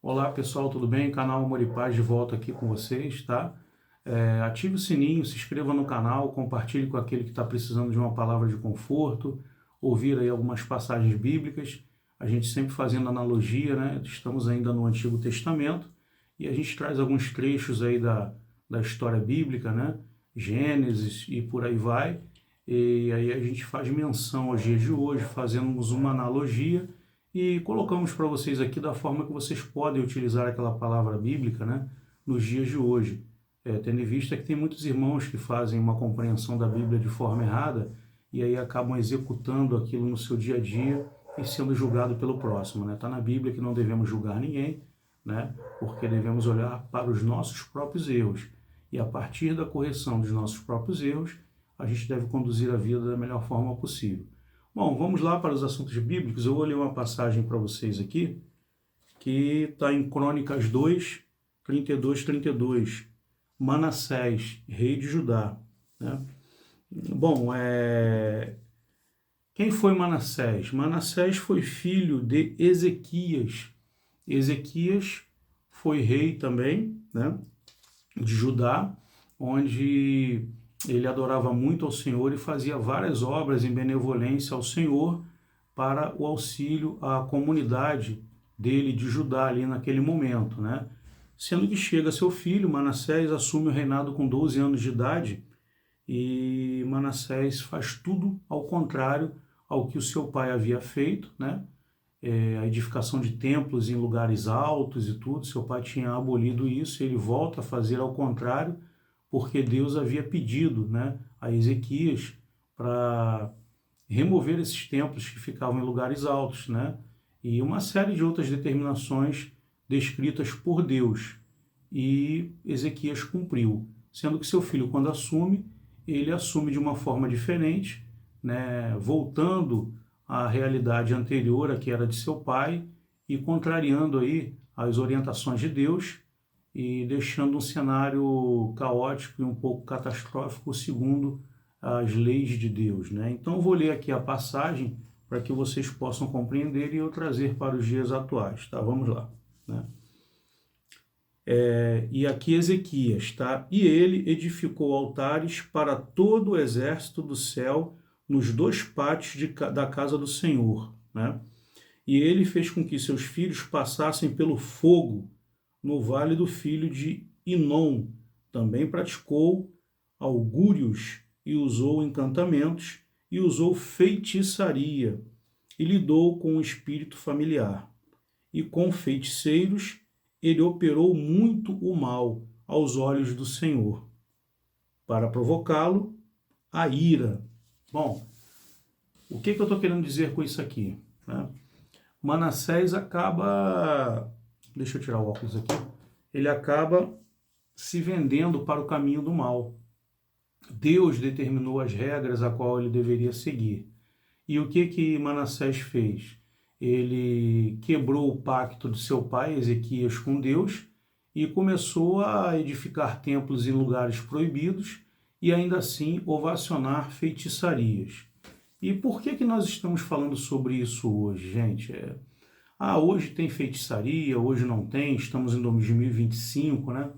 Olá pessoal, tudo bem? Canal Amor e Paz de volta aqui com vocês, tá? Ative o sininho, se inscreva no canal, compartilhe com aquele que está precisando de uma palavra de conforto, ouvir aí algumas passagens bíblicas. A gente sempre fazendo analogia, né? Estamos ainda no Antigo Testamento e a gente traz alguns trechos aí da história bíblica, né? Gênesis e por aí vai. E aí a gente faz menção aos dias de hoje, fazemos uma analogia e colocamos para vocês aqui da forma que vocês podem utilizar aquela palavra bíblica, né, nos dias de hoje. Tendo em vista que tem muitos irmãos que fazem uma compreensão da Bíblia de forma errada e aí acabam executando aquilo no seu dia a dia e sendo julgado pelo próximo, né? Está na Bíblia que não devemos julgar ninguém, né? Porque devemos olhar para os nossos próprios erros e a partir da correção dos nossos próprios erros, a gente deve conduzir a vida da melhor forma possível. Bom, vamos lá para os assuntos bíblicos. Eu vou ler uma passagem para vocês aqui, que está em Crônicas 2, 32, 32. Manassés, rei de Judá, né? Bom, quem foi Manassés? Manassés foi filho de Ezequias. Ezequias foi rei também, né, de Judá, onde ele adorava muito ao Senhor e fazia várias obras em benevolência ao Senhor para o auxílio à comunidade dele de Judá ali naquele momento, né? Sendo que chega seu filho, Manassés, assume o reinado com 12 anos de idade e Manassés faz tudo ao contrário ao que o seu pai havia feito, né? A edificação de templos em lugares altos e tudo, seu pai tinha abolido isso, ele volta a fazer ao contrário, porque Deus havia pedido, né, a Ezequias para remover esses templos que ficavam em lugares altos, né, e uma série de outras determinações descritas por Deus. E Ezequias cumpriu, sendo que seu filho, quando assume, ele assume de uma forma diferente, né, voltando à realidade anterior, a que era de seu pai, e contrariando aí as orientações de Deus e deixando um cenário caótico e um pouco catastrófico segundo as leis de Deus, né? Então eu vou ler aqui a passagem para que vocês possam compreender e eu trazer para os dias atuais, tá? Vamos lá, né? E aqui Ezequias, tá? E ele edificou altares para todo o exército do céu nos dois pátios da casa do Senhor, né? E ele fez com que seus filhos passassem pelo fogo no vale do filho de Inom. Também praticou augúrios e usou encantamentos e usou feitiçaria e lidou com o espírito familiar. E com feiticeiros ele operou muito o mal aos olhos do Senhor, para provocá-lo a ira. Bom, o que eu estou querendo dizer com isso aqui, né? Manassés acaba, deixa eu tirar o óculos aqui, ele acaba se vendendo para o caminho do mal. Deus determinou as regras a qual ele deveria seguir. E o que Manassés fez? Ele quebrou o pacto de seu pai, Ezequias, com Deus e começou a edificar templos em lugares proibidos e ainda assim ovacionar feitiçarias. E por que nós estamos falando sobre isso hoje, gente? Hoje tem feitiçaria, hoje não tem, estamos em 2025, né?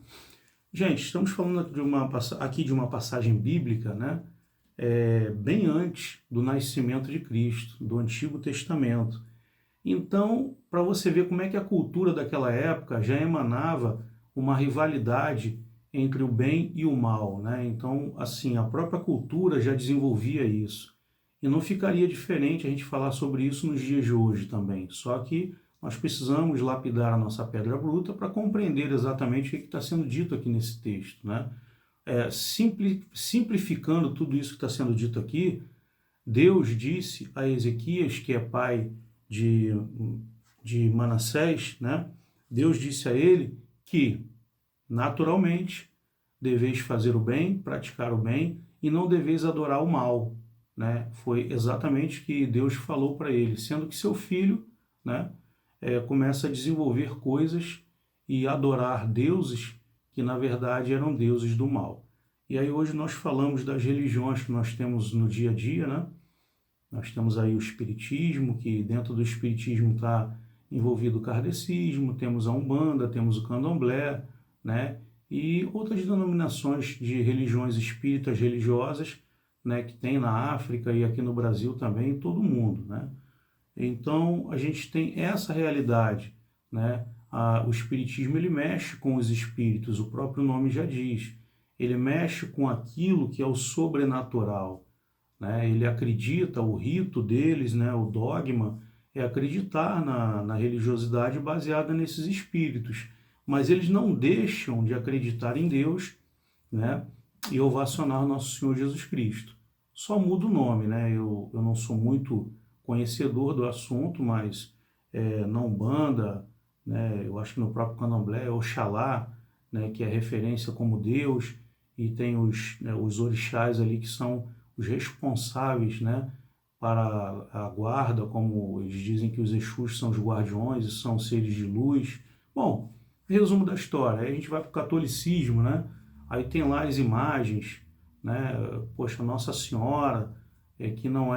Gente, estamos falando aqui de uma passagem bíblica, né? Bem antes do nascimento de Cristo, do Antigo Testamento. Então, para você ver como é que a cultura daquela época já emanava uma rivalidade entre o bem e o mal, né? Então, assim, a própria cultura já desenvolvia isso. E não ficaria diferente a gente falar sobre isso nos dias de hoje também. Só que nós precisamos lapidar a nossa pedra bruta para compreender exatamente o que está sendo dito aqui nesse texto, né? Simplificando tudo isso que está sendo dito aqui, Deus disse a Ezequias, que é pai de Manassés, né? Deus disse a ele que, naturalmente, deveis fazer o bem, praticar o bem, e não deveis adorar o mal, né? Foi exatamente o que Deus falou para ele, sendo que seu filho, né, começa a desenvolver coisas e adorar deuses que na verdade eram deuses do mal. E aí hoje nós falamos das religiões que nós temos no dia a dia, né? Nós temos aí o espiritismo, que dentro do espiritismo está envolvido o kardecismo, temos a Umbanda, temos o Candomblé, né? E outras denominações de religiões espíritas religiosas, né, que tem na África e aqui no Brasil também, em todo o mundo, né? Então, a gente tem essa realidade, né? O espiritismo, ele mexe com os espíritos, o próprio nome já diz. Ele mexe com aquilo que é o sobrenatural, né? Ele acredita, o rito deles, né, o dogma, é acreditar na religiosidade baseada nesses espíritos. Mas eles não deixam de acreditar em Deus, né, e ovacionar nosso Senhor Jesus Cristo. Só muda o nome, né? Eu não sou muito conhecedor do assunto, mas na Umbanda, né, eu acho que no próprio Candomblé é Oxalá, né, que é referência como Deus, e tem os orixás ali que são os responsáveis, né, para a guarda, como eles dizem que os Exus são os guardiões e são seres de luz. Bom, resumo da história, aí a gente vai para o catolicismo, né? Aí tem lá as imagens, né? Poxa, Nossa Senhora, que não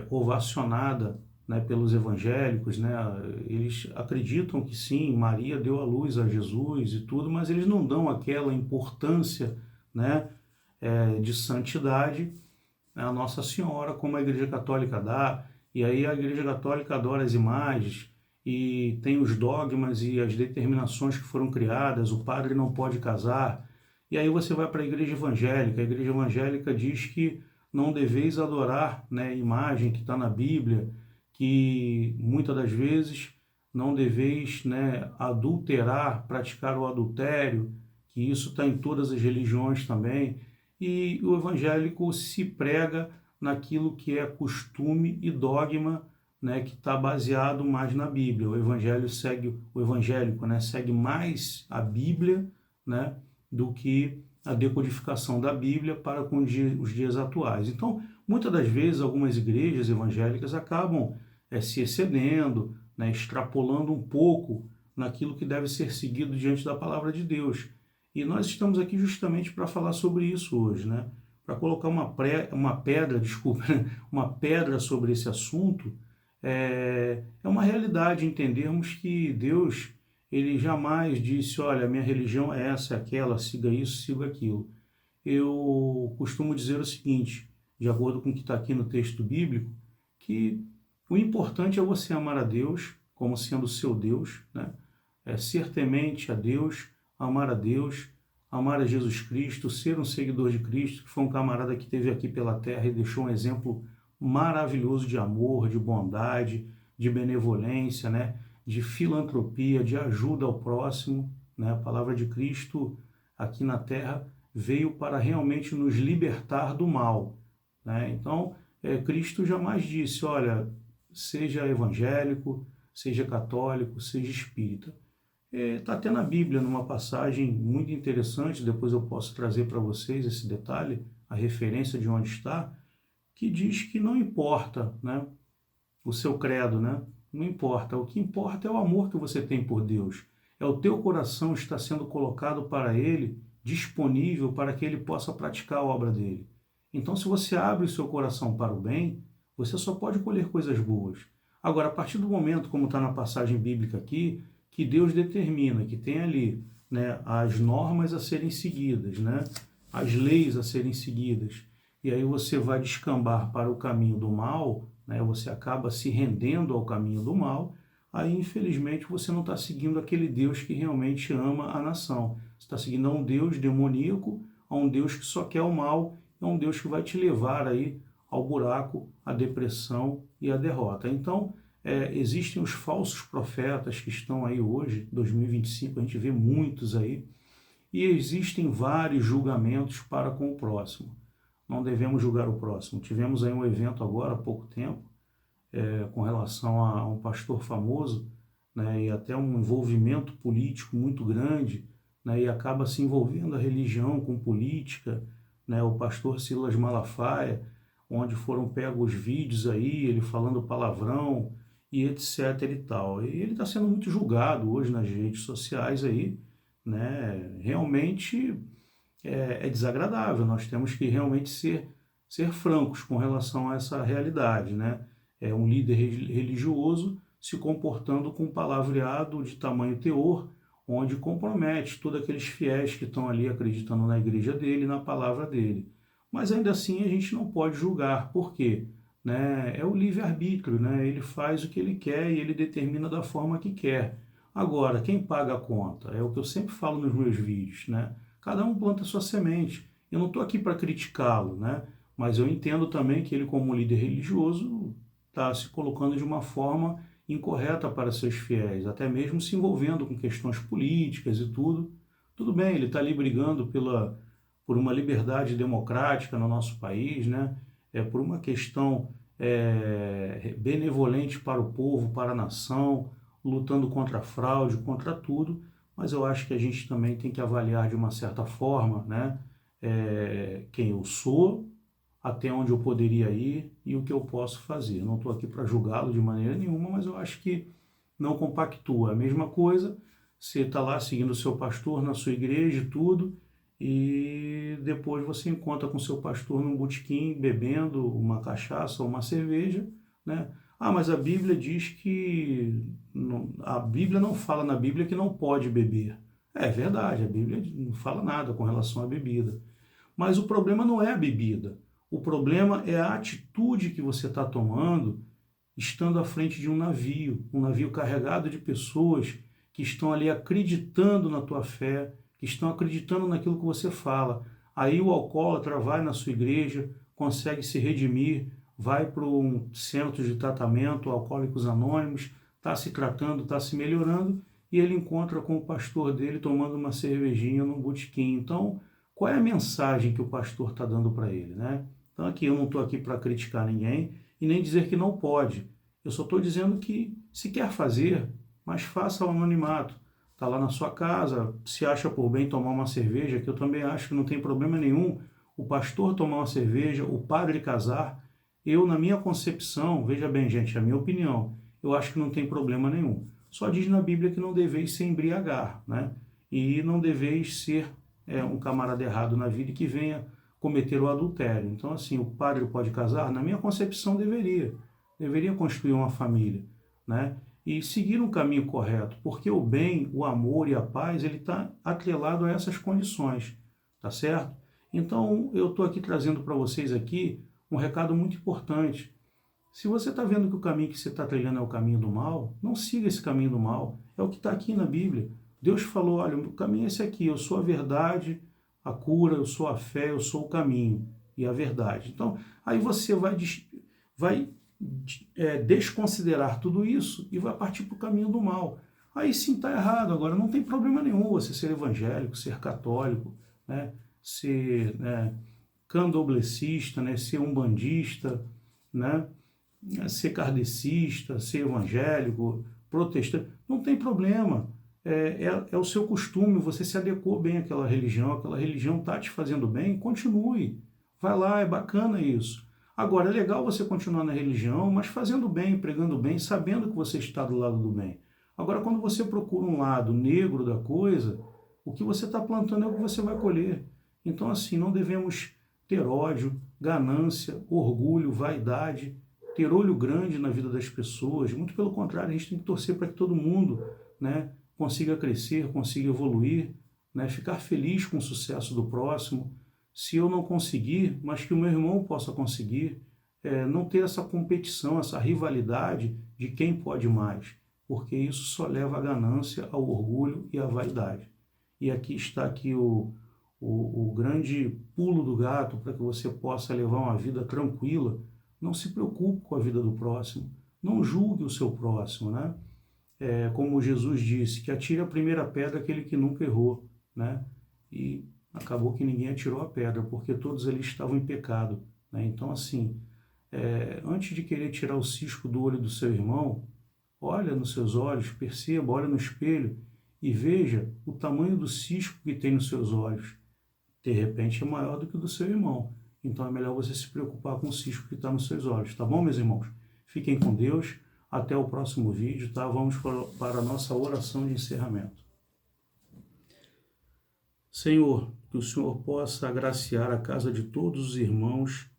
ovacionada, né, pelos evangélicos, né? Eles acreditam que sim, Maria deu a luz a Jesus e tudo, mas eles não dão aquela importância, né, de santidade a Nossa Senhora, como a Igreja Católica dá. E aí a Igreja Católica adora as imagens e tem os dogmas e as determinações que foram criadas, o padre não pode casar. E aí você vai para a Igreja Evangélica diz que não deveis adorar, né, imagem que está na Bíblia, que muitas das vezes não deveis, né, adulterar, praticar o adultério, que isso está em todas as religiões também. E o evangélico se prega naquilo que é costume e dogma, né, que está baseado mais na Bíblia. O evangélico, né, segue mais a Bíblia, né, do que a decodificação da Bíblia para com os dias atuais. Então, muitas das vezes, algumas igrejas evangélicas acabam se excedendo, né, extrapolando um pouco naquilo que deve ser seguido diante da palavra de Deus. E nós estamos aqui justamente para falar sobre isso hoje, né? Para colocar uma pedra, desculpa, uma pedra sobre esse assunto. É uma realidade entendermos que Deus, ele jamais disse, olha, minha religião é essa, é aquela, siga isso, siga aquilo. Eu costumo dizer o seguinte, de acordo com o que está aqui no texto bíblico, que o importante é você amar a Deus como sendo o seu Deus, né? Ser temente a Deus, amar a Deus, amar a Jesus Cristo, ser um seguidor de Cristo, que foi um camarada que esteve aqui pela terra e deixou um exemplo maravilhoso de amor, de bondade, de benevolência, né? De filantropia, de ajuda ao próximo, né? A palavra de Cristo aqui na terra veio para realmente nos libertar do mal, né? Então, Cristo jamais disse, olha, seja evangélico, seja católico, seja espírita. Está até na Bíblia, numa passagem muito interessante, depois eu posso trazer para vocês esse detalhe, a referência de onde está, que diz que não importa, né, o seu credo, né? Não importa. O que importa é o amor que você tem por Deus. É o teu coração estar sendo colocado para Ele, disponível para que Ele possa praticar a obra dele. Então, se você abre o seu coração para o bem, você só pode colher coisas boas. Agora, a partir do momento, como está na passagem bíblica aqui, que Deus determina que tem ali, né, as normas a serem seguidas, né, as leis a serem seguidas, e aí você vai descambar para o caminho do mal, né, você acaba se rendendo ao caminho do mal, aí infelizmente você não está seguindo aquele Deus que realmente ama a nação. Você está seguindo a um Deus demoníaco, a um Deus que só quer o mal, é um Deus que vai te levar aí ao buraco, à depressão e à derrota. Então, existem os falsos profetas que estão aí hoje, 2025, a gente vê muitos aí, e existem vários julgamentos para com o próximo. Não devemos julgar o próximo. Tivemos aí um evento agora, há pouco tempo, com relação a um pastor famoso, né, e até um envolvimento político muito grande, né, e acaba se envolvendo a religião com política, né, o pastor Silas Malafaia, onde foram pegos vídeos aí, ele falando palavrão e etc e tal. E ele está sendo muito julgado hoje nas redes sociais aí, né, realmente é desagradável. Nós temos que realmente ser francos com relação a essa realidade, né? Um líder religioso se comportando com um palavreado de tamanho teor, onde compromete todos aqueles fiéis que estão ali acreditando na igreja dele, na palavra dele. Mas ainda assim a gente não pode julgar. Por quê? Né? É o livre-arbítrio, né? Ele faz o que ele quer e ele determina da forma que quer. Agora, quem paga a conta? É o que eu sempre falo nos meus vídeos, né? Cada um planta a sua semente. Eu não estou aqui para criticá-lo, né? Mas eu entendo também que ele, como líder religioso, está se colocando de uma forma incorreta para seus fiéis, até mesmo se envolvendo com questões políticas e tudo. Tudo bem, ele está ali brigando por uma liberdade democrática no nosso país, né? Por uma questão benevolente para o povo, para a nação, lutando contra a fraude, contra tudo, mas eu acho que a gente também tem que avaliar de uma certa forma, né? Quem eu sou, até onde eu poderia ir e o que eu posso fazer. Não estou aqui para julgá-lo de maneira nenhuma, mas eu acho que não compactua. A mesma coisa, você está lá seguindo o seu pastor na sua igreja e tudo, e depois você encontra com o seu pastor num botequim bebendo uma cachaça ou uma cerveja, né? Ah, mas a Bíblia diz que... a Bíblia não fala na Bíblia que não pode beber. É verdade, a Bíblia não fala nada com relação à bebida. Mas o problema não é a bebida. O problema é a atitude que você está tomando estando à frente de um navio carregado de pessoas que estão ali acreditando na tua fé, que estão acreditando naquilo que você fala. Aí o alcoólatra vai na sua igreja, consegue se redimir, vai para um centro de tratamento, Alcoólicos Anônimos, está se tratando, está se melhorando, e ele encontra com o pastor dele tomando uma cervejinha num botequim. Então, qual é a mensagem que o pastor está dando para ele, né? Então aqui eu não estou aqui para criticar ninguém e nem dizer que não pode. Eu só estou dizendo que se quer fazer, mas faça ao anonimato. Está lá na sua casa, se acha por bem tomar uma cerveja, que eu também acho que não tem problema nenhum o pastor tomar uma cerveja, o padre casar. Eu, na minha concepção, veja bem, gente, é a minha opinião, eu acho que não tem problema nenhum. Só diz na Bíblia que não deveis se embriagar, né? E não deveis ser um camarada errado na vida e que venha cometer o adultério. Então, assim, o padre pode casar? Na minha concepção, deveria constituir uma família, né? E seguir um caminho correto, porque o bem, o amor e a paz, ele está atrelado a essas condições, tá certo? Então, eu estou aqui trazendo para vocês aqui um recado muito importante. Se você está vendo que o caminho que você está trilhando é o caminho do mal, não siga esse caminho do mal. É o que está aqui na Bíblia. Deus falou, olha, o caminho é esse aqui, eu sou a verdade, a cura, eu sou a fé, eu sou o caminho e a verdade. Então, aí você vai desconsiderar tudo isso e vai partir para o caminho do mal. Aí sim está errado. Agora, não tem problema nenhum você ser evangélico, ser católico, né? Ser candomblessista, né? Ser umbandista, né? Ser kardecista, ser evangélico, protestante, não tem problema. É o seu costume, você se adequou bem àquela religião está te fazendo bem, continue. Vai lá, é bacana isso. Agora, é legal você continuar na religião, mas fazendo bem, pregando bem, sabendo que você está do lado do bem. Agora, quando você procura um lado negro da coisa, o que você está plantando é o que você vai colher. Então, assim, não devemos ter ódio, ganância, orgulho, vaidade, ter olho grande na vida das pessoas. Muito pelo contrário, a gente tem que torcer para que todo mundo, né, consiga crescer, consiga evoluir, né, ficar feliz com o sucesso do próximo. Se eu não conseguir, mas que o meu irmão possa conseguir, não ter essa competição, essa rivalidade de quem pode mais, porque isso só leva à ganância, ao orgulho e à vaidade. E aqui está aqui o grande pulo do gato para que você possa levar uma vida tranquila. Não se preocupe com a vida do próximo, não julgue o seu próximo, né? Como Jesus disse, que atire a primeira pedra aquele que nunca errou, né? E acabou que ninguém atirou a pedra, porque todos eles estavam em pecado, né? Então, assim, antes de querer tirar o cisco do olho do seu irmão, olha nos seus olhos, perceba, olha no espelho e veja o tamanho do cisco que tem nos seus olhos. De repente é maior do que o do seu irmão. Então é melhor você se preocupar com o cisco que está nos seus olhos, tá bom, meus irmãos? Fiquem com Deus, até o próximo vídeo, tá? Vamos para a nossa oração de encerramento. Senhor, que o Senhor possa agraciar a casa de todos os irmãos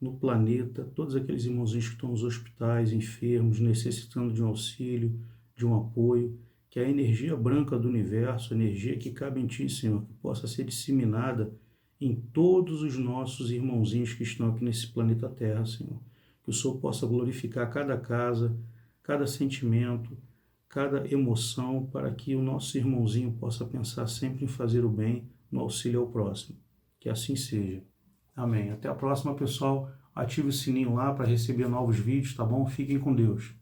no planeta, todos aqueles irmãozinhos que estão nos hospitais, enfermos, necessitando de um auxílio, de um apoio, que a energia branca do universo, a energia que cabe em Ti, Senhor, que possa ser disseminada em todos os nossos irmãozinhos que estão aqui nesse planeta Terra, Senhor. Que o Senhor possa glorificar cada casa, cada sentimento, cada emoção, para que o nosso irmãozinho possa pensar sempre em fazer o bem, no auxílio ao próximo. Que assim seja. Amém. Até a próxima, pessoal. Ative o sininho lá para receber novos vídeos, tá bom? Fiquem com Deus.